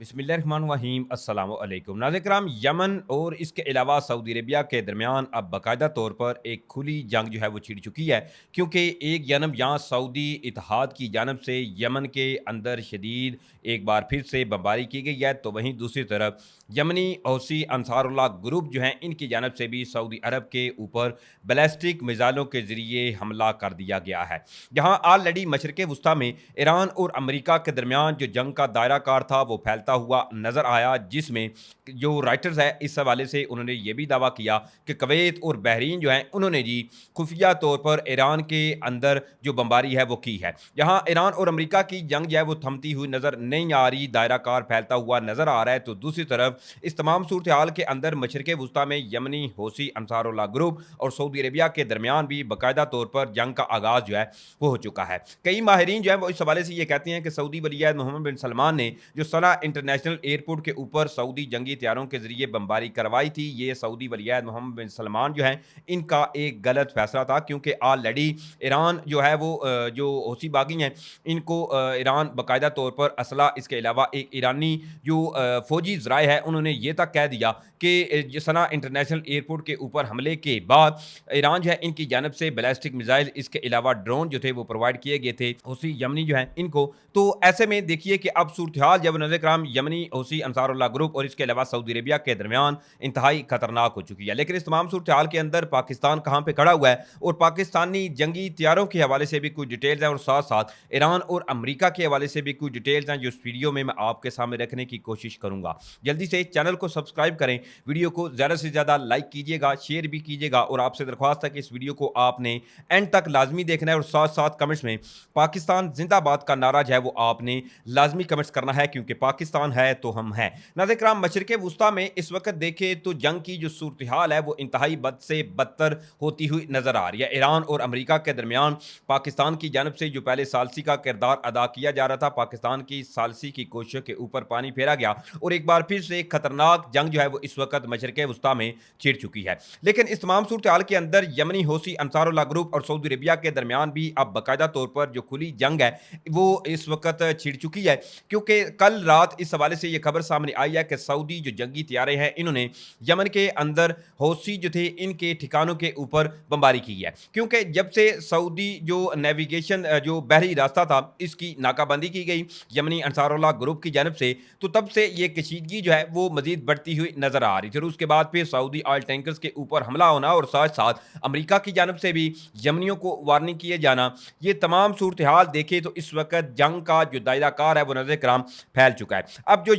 बिस्मिल्लाहिर्रहमानिर्रहीम अस्सलाम वालेकुम नाज़रीन किराम। यमन और इसके अलावा सऊदी अरेबिया के दरमियान अब बाकायदा तौर पर एक खुली जंग जो है वो छिड़ चुकी है, क्योंकि एक जानब यहाँ सऊदी इत्तेहाद की जानब से यमन के अंदर शदीद एक बार फिर से बमबारी की गई है, तो वहीं दूसरी तरफ यमनी हौसी अंसारुल्लाह ग्रुप जो हैं इनकी जानब से भी सऊदी अरब के ऊपर बैलिस्टिक मिसाइलों के ज़रिए हमला कर दिया गया है। यहाँ ऑलरेडी मशरक़ वस्ती में ईरान और अमेरिका के दरमियान जो जंग का दायरा कार था वो फैलता हुआ नज़र आया, जिसमें जो राइटर्स है इस हवाले से उन्होंने ये भी दावा किया कि कुवैत और बहरीन जो हैं उन्होंने जी खुफिया तौर पर ईरान के अंदर जो बमबारी है वो की है। यहाँ ईरान और अमेरिका की जंग जो है वो थमती हुई नज़र नहीं आ रही, दायरा कार फैलता हुआ नज़र आ रहा है। तो दूसरी तरफ इस तमाम सूरत हाल के अंदर मशरक़ वस्ती में यमनी हौसी अंसारुल्लाह ग्रुप और सऊदी अरेबिया के दरमियान भी बाकायदा तौर पर जंग का आगाज़ जो है वो हो चुका है। कई माहिरीन जो है वो इस हवाले से ये कहते हैं कि सऊदी वली-ए-अहद मोहम्मद बिन सलमान ने जो सना इंटरनेशनल एयरपोर्ट के ऊपर सऊदी जंगी तैयारों के जरिए बमबारी करवाई थी, ये सऊदी वली-ए-अहद मोहम्मद बिन सलमान जो हैं इनका एक गलत फैसला था, क्योंकि ऑलरेडी ईरान जो है वो जो हौसी बागी हैं इनको ईरान बाकायदा तौर पर असला, इसके अलावा एक ईरानी जो फौजी ज़राए है उन्होंने ये तक कह दिया कि सना इंटरनेशनल एयरपोर्ट के ऊपर हमले के बाद ईरान जो है इनकी जानब से बैलिस्टिक मिसाइल, इसके अलावा ड्रोन जो थे वो प्रोवाइड किए गए थे हौसी यमनी जो हैं इनको। तो ऐसे में देखिए कि अब सूरत हाल जब नज़र कराम यमनी हौसी अंसारुल्लाह ग्रुप और इसके अलावा सऊदी अरेबिया के दरमियान इंतहाई खतरनाक हो चुकी है। लेकिन इस तमाम सूरत हाल के अंदर पाकिस्तान कहाँ पे खड़ा हुआ है और पाकिस्तानी जंगी तैयारों के हवाले से भी कुछ डिटेल्स हैं और साथ साथ ईरान और अमेरिका के हवाले से भी कुछ डिटेल्स हैं जो इस वीडियो में मैं आपके सामने रखने की कोशिश करूँगा। जल्दी से चैनल को सब्सक्राइब करें, वीडियो को ज़्यादा से ज़्यादा लाइक कीजिएगा, शेयर भी कीजिएगा और आपसे दरख्वास्त है कि इस वीडियो को आपने एंड तक लाजमी देखना है और साथ साथ कमेंट्स में पाकिस्तान जिंदाबाद का नारा जो है वो आपने लाजमी कमेंट्स करना है, क्योंकि पाकिस्तान है तो हम हैं। नाज़रीन किराम, मशरक़ वस्ती में इस वक्त देखें तो जंग की जो सूरत हाल है वो इंतहाई बद से बदतर होती हुई नज़र आ रही है। ईरान और अमेरिका के दरमियान पाकिस्तान की जानब से जो पहले सालसी का किरदार अदा किया जा रहा था, पाकिस्तान की सालसी की कोशिशों के ऊपर पानी फेरा गया और एक बार फिर से खतरनाक जंग जो है वो इस वक्त मशरक़ वस्ती में छिड़ चुकी है। लेकिन इस तमाम सूरत हाल के अंदर यमनी हौसी अंसारुल्लाह ग्रुप और सऊदी अरेबिया के दरमियान भी अब बाकायदा तौर पर जो खुली जंग है वो इस वक्त छिड़ चुकी है, क्योंकि कल रात इस हवाले से ये खबर सामने आई है कि सऊदी जो जंगी तैयारे हैं इन्होंने यमन के अंदर हौसी जो थे इनके ठिकानों के ऊपर बमबारी की है। क्योंकि जब से सऊदी जो नेविगेशन जो बहरी रास्ता था इसकी नाकाबंदी की गई यमनी अंसारुल्लाह ग्रुप की जानब से, तो तब से ये कशीदगी जो है वो मजीद बढ़ती हुई नजर आ रही थी। और उसके बाद फिर सऊदी ऑयल टैंकर्स के ऊपर हमला होना और साथ साथ अमेरिका की जानब से भी यमनियों को वार्निंग किए जाना, ये तमाम सूरत हाल देखे तो इस वक्त जंग का जो दायरा कार है वो नज़र कराम फैल चुका है। अब जो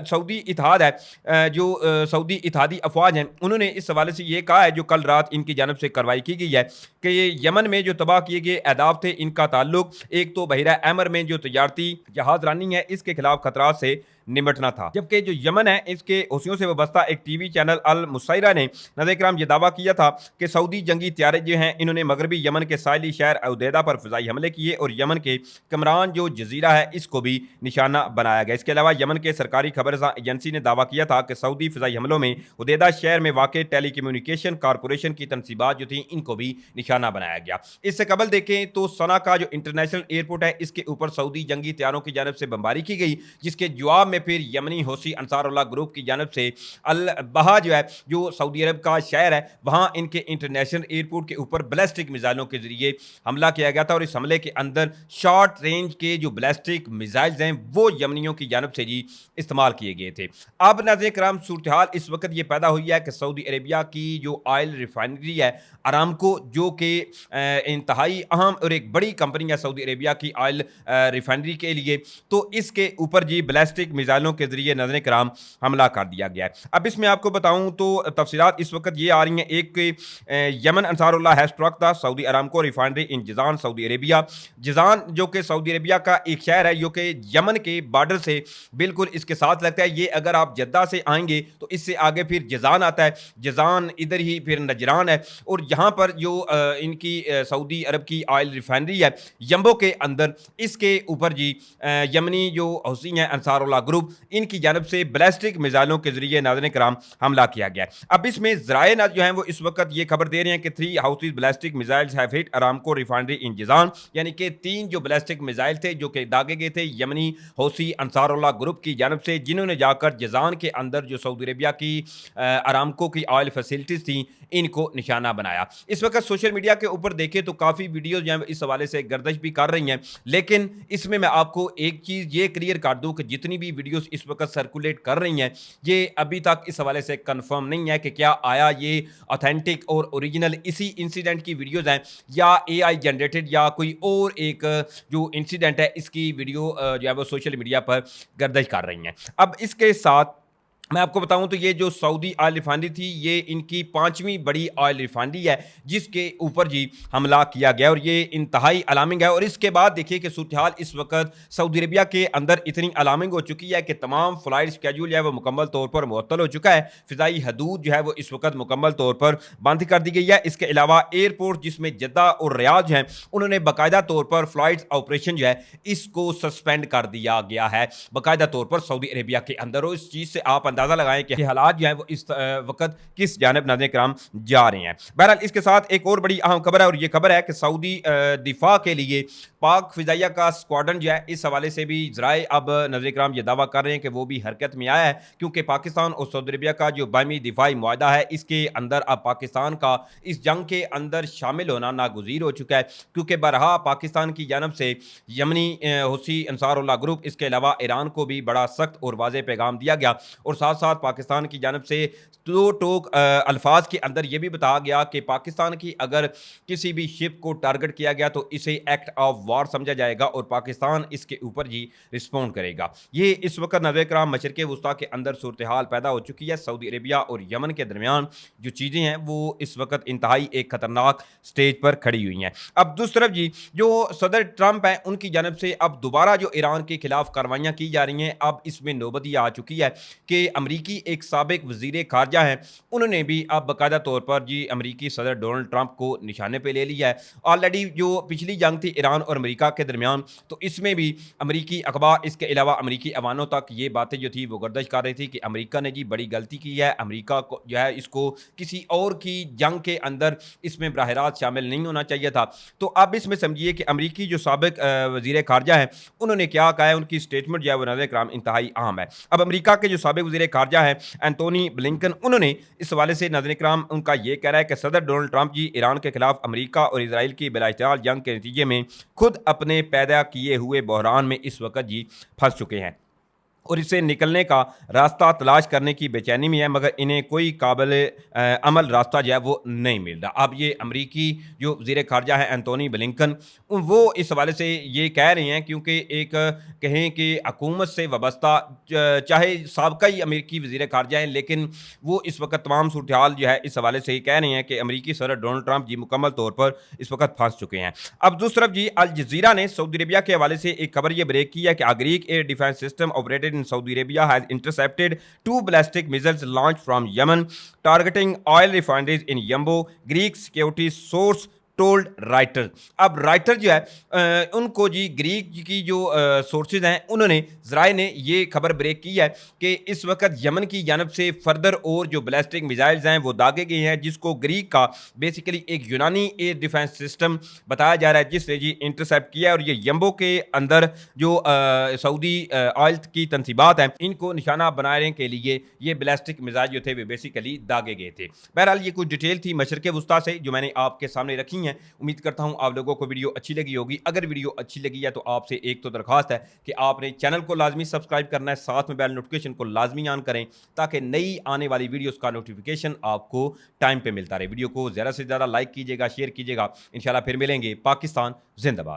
सऊदी इत्तेहाद है, जो सऊदी इत्तेहादी अफवाज हैं उन्होंने इस हवाले से ये कहा है जो कल रात इनकी जानब से कार्रवाई की गई है कि ये यमन में जो तबाह किए गए अहदाफ थे इनका ताल्लुक एक तो बहिरा अहमर में जो तजारती जहाज रानी है इसके खिलाफ खतरात से निमटना था, जबकि जो यमन है इसके हौसियों से वाबस्ता एक टीवी चैनल अल मुसैरा ने नज़र कराम ये दावा किया था कि सऊदी जंगी तैयारे जो हैं इन्होंने मगरबी यमन के साहिली शहर उदैदा पर फ़िज़ाई हमले किए और यमन के कमरान जो जजीरा है इसको भी निशाना बनाया गया। इसके अलावा यमन के सरकारी खबर एजेंसी ने दावा किया था कि सऊदी फ़िज़ाई हमलों में उदैदा शहर में वाक़ टेली कम्युनिकेशन कॉरपोरेशन की तनसीबात जो थी इनको भी निशाना बनाया गया। इससे कबल देखें तो सना का जो इंटरनेशनल एयरपोर्ट है इसके ऊपर सऊदी जंगी तैयारों की जानब से बमबारी की गई, जिसके जवाब में फिर यमनी हौसी अंसारुल्लाह ग्रुप की जानब से अल बहा जो है जो सऊदी अरब का शहर है वहाँ इनके इंटरनेशनल एयरपोर्ट के ऊपर बैलिस्टिक मिसाइलों के जरिए हमला किया गया था और इस हमले के अंदर शॉर्ट रेंज के जो बैलिस्टिक मिसाइल्स हैं वो यमनियों की जानब से जी इस्तेमाल किए गए थे। अब नाज़रीन कराम सूरत हाल इस वक्त ये पैदा हुई है कि सऊदी अरेबिया की जो ऑयल रिफाइनरी है अरामको, जो कि इंतहाई अहम और एक बड़ी कंपनी है सऊदी अरेबिया की ऑयल रिफाइनरी के लिए, तो इसके ऊपर जी बैलिस्टिक मिसाइलों के जरिए नाज़रीन कराम हमला कर दिया गया है। अब इसमें आपको बताऊं तो तफसीलात इस वक्त ये आ रही हैं। एक Yemen Ansarullah has struck the Saudi Aramco refinery in Jizan Saudi Arabia. Jizan जो कि सऊदी अरेबिया का एक शहर है जो कि यमन के बॉर्डर से बिल्कुल इसके साथ लगता है। ये अगर आप जद्दा से आएंगे तो इससे आगे फिर जिज़ान आता है, जिज़ान इधर ही फिर नजरान है और यहाँ पर जो इनकी सऊदी अरब की ऑयल रिफाइनरी है यम्बो के अंदर, इसके ऊपर जी यमनी जो हौसी हैं अंसारुल्लाह ग्रुप, इनकी जानब से बैलिस्टिक मिसाइलों के जरिए नाज़रीन किराम हमला किया गया। अब इसमें ज़राए जो हैं वो इस वक्त ये खबर दे रहे हैं कि 3 Houthis ballistic missiles have hit Aramco refinery in Jizan, यानी कि 3 जो बैलिस्टिक मिसाइल थे जो कि दागे गए थे यमनी हौसी अंसारुल्लाह ग्रुप की जानब से, जिन्होंने जाकर जिज़ान के अंदर जो सऊदी अरेबिया की अरामको की ऑयल फैसिलिटीज़ थी इनको निशाना बनाया। इस वक्त सोशल मीडिया के ऊपर देखें तो काफ़ी वीडियोज़ जो हैं इस हवाले से गर्दिश भी कर रही हैं, लेकिन इसमें मैं आपको एक चीज़ ये क्लियर कर दूं कि जितनी भी वीडियोज़ इस वक्त सर्कुलेट कर रही हैं ये अभी तक इस हवाले से कंफर्म नहीं है कि क्या आया ये ऑथेंटिक और ओरिजिनल इसी इंसिडेंट की वीडियोज़ हैं या एआई जनरेटेड या कोई और एक जो इंसिडेंट है इसकी वीडियो जो है वो सोशल मीडिया पर गर्दिश कर रही हैं। अब इसके साथ मैं आपको बताऊं तो ये जो सऊदी ऑयल रिफाइनरी थी ये इनकी 5वीं बड़ी ऑयल रिफाइनरी है जिसके ऊपर जी हमला किया गया और ये इंतहाई अलार्मिंग है। और इसके बाद देखिए कि सूरत हाल इस वक्त सऊदी अरेबिया के अंदर इतनी अलार्मिंग हो चुकी है कि तमाम फ्लाइट स्केड्यूल जो है वो मुकम्मल तौर पर मुअत्तल हो चुका है। फ़िज़ाई हदूद जो है वो इस वक्त मुकम्मल तौर पर बंद कर दी गई है। इसके अलावा एयरपोर्ट जिसमें जद्दा और रियाद हैं उन्होंने बाकायदा तौर पर फ्लाइट ऑपरेशन जो है इसको सस्पेंड कर दिया गया है बाकायदा तौर पर सऊदी अरेबिया के अंदर। और इस चीज़ से आप अंदाजा लगाएं कि हालात जो है वो इस वक्त किस जानिब नाज़रीन किराम जा रहे हैं। बहरहाल इसके साथ एक और बड़ी अहम खबर है और ये खबर है कि सऊदी दिफा के लिए पाक फिजाइया का स्क्वाड्रन जो है इस हवाले से भी ज़राए अब नाज़रीन किराम ये दावा कर रहे हैं कि वो भी हरकत में आया है, क्योंकि पाकिस्तान और सऊदी अरेबिया का जो बाहमी दिफाई मुआहदा है इसके अंदर अब पाकिस्तान का इस जंग के अंदर शामिल होना नागुज़ीर हो चुका है, क्योंकि बरहा पाकिस्तान की जानब से यमनी हौसी अंसारुल्लाह ग्रुप, इसके अलावा ईरान को भी बड़ा सख्त और वाज़ेह पैगाम दिया गया और साथ साथ पाकिस्तान की जानब से दो टोक अल्फाज के अंदर यह भी बताया गया कि पाकिस्तान की अगर किसी भी शिप को टारगेट किया गया तो इसे एक्ट ऑफ वार समझा जाएगा और पाकिस्तान इसके ऊपर ही रिस्पॉन्ड करेगा। ये इस वक्त नाज़रीन किराम मशरिक़ वुस्ता के अंदर सूरत हाल पैदा हो चुकी है। सऊदी अरेबिया और यमन के दरमियान जो चीज़ें हैं वो इस वक्त इंतहाई एक ख़तरनाक स्टेज पर खड़ी हुई हैं। अब दूसरी तरफ जी जो सदर ट्रंप हैं उनकी जानब से अब दोबारा जो ईरान के खिलाफ कार्रवाइयाँ की जा रही हैं, अब इसमें नौबत ये आ चुकी है कि अमरीकी एक साबिक वज़ीर ख़ारजा हैं उन्होंने भी अब बाकायदा तौर पर जी अमरीकी सदर डोनाल्ड ट्रंप को निशाने पर ले लिया है। ऑलरेडी जो पिछली जंग थी ईरान और अमरीका के दरमियान, तो इसमें भी अमरीकी अखबार इसके अलावा अमरीकी अवानों तक ये बातें जो थी वो गर्दिश कर रही थी कि अमरीका ने जी बड़ी गलती की है, अमरीका को जो है इसको किसी और की जंग के अंदर इसमें बराह रास्त शामिल नहीं होना चाहिए था। तो अब इसमें समझिए कि अमरीकी जो साबिक वज़ीर ख़ारजा हैं उन्होंने क्या कहा है, उनकी स्टेटमेंट जो है वो नाज़रीन किराम इंतहाई अहम है। अब अमरीका के जो साबिक वज़ीर ख़ारजा हैं एंटोनी ब्लिंकन, उन्होंने इस हवाले से नाज़रीन किराम उनका ये कहना है कि सदर डोनाल्ड ट्रंप जी ईरान के खिलाफ अमरीका और इजराइल की बिलाइतिहाल जंग के नतीजे में खुद अपने पैदा किए हुए बहरान में इस वक्त जी फंस चुके हैं और इससे निकलने का रास्ता तलाश करने की बेचैनी में है, मगर इन्हें कोई काबिल अमल रास्ता जो है वो नहीं मिल रहा। अब ये अमरीकी जो वज़ीर ख़ारजा है एंटोनी ब्लिंकन, वो इस हवाले से ये कह रहे हैं क्योंकि एक कहें कि हुकूमत से वाबस्ता चाहे साबका ही अमरीकी वज़ीर ख़ारजा हैं, लेकिन वो इस वक्त तमाम सूरत हाल जो है इस हवाले से कह रहे हैं कि अमरीकी सदर डोनाल्ड ट्रंप जी मुकम्मल तौर पर इस वक्त फंस चुके हैं। अब दूसरी तरफ जी अल जज़ीरा ने सऊदी अरेबिया के हवाले से एक खबर ये ब्रेक की है कि अग्रीक air defence system operated in Saudi Arabia has intercepted 2 ballistic missiles launched from Yemen targeting oil refineries in Yanbu, Greek security source told writer. अब राइटर जो है उनको जी ग्रीक की जो सोर्सेज हैं उन्होंने ज़राए ने ये खबर ब्रेक की है कि इस वक्त यमन की जानब से फर्दर और जो बैलिस्टिक मिसाइल्स हैं वो दागे गए हैं, जिसको ग्रीक का बेसिकली एक यूनानी एयर डिफेंस सिस्टम बताया जा रहा है जिसने जी इंटरसेप्ट किया है और ये यम्बो के अंदर जो सऊदी ऑयल की तनसीबात हैं इनको निशाना बनाने के लिए ये बैलिस्टिक मिसाइल जो थे वे बेसिकली दागे गए थे। बहरहाल ये कुछ डिटेल थी मशरिक़ वुस्ता से जो मैंने आपके सामने रखी हैं। उम्मीद करता हूं आप लोगों को वीडियो अच्छी लगी होगी। अगर वीडियो अच्छी लगी है तो आपसे एक तो दरख्वास्त है कि आपने चैनल को लाजमी सब्सक्राइब करना है, साथ में बेल नोटिफिकेशन को लाजमी ऑन करें ताकि नई आने वाली वीडियोस का नोटिफिकेशन आपको टाइम पे मिलता रहे। वीडियो को ज़्यादा से ज़्यादा लाइक कीजिएगा, शेयर कीजिएगा। इंशाल्लाह फिर मिलेंगे। पाकिस्तान जिंदाबाद।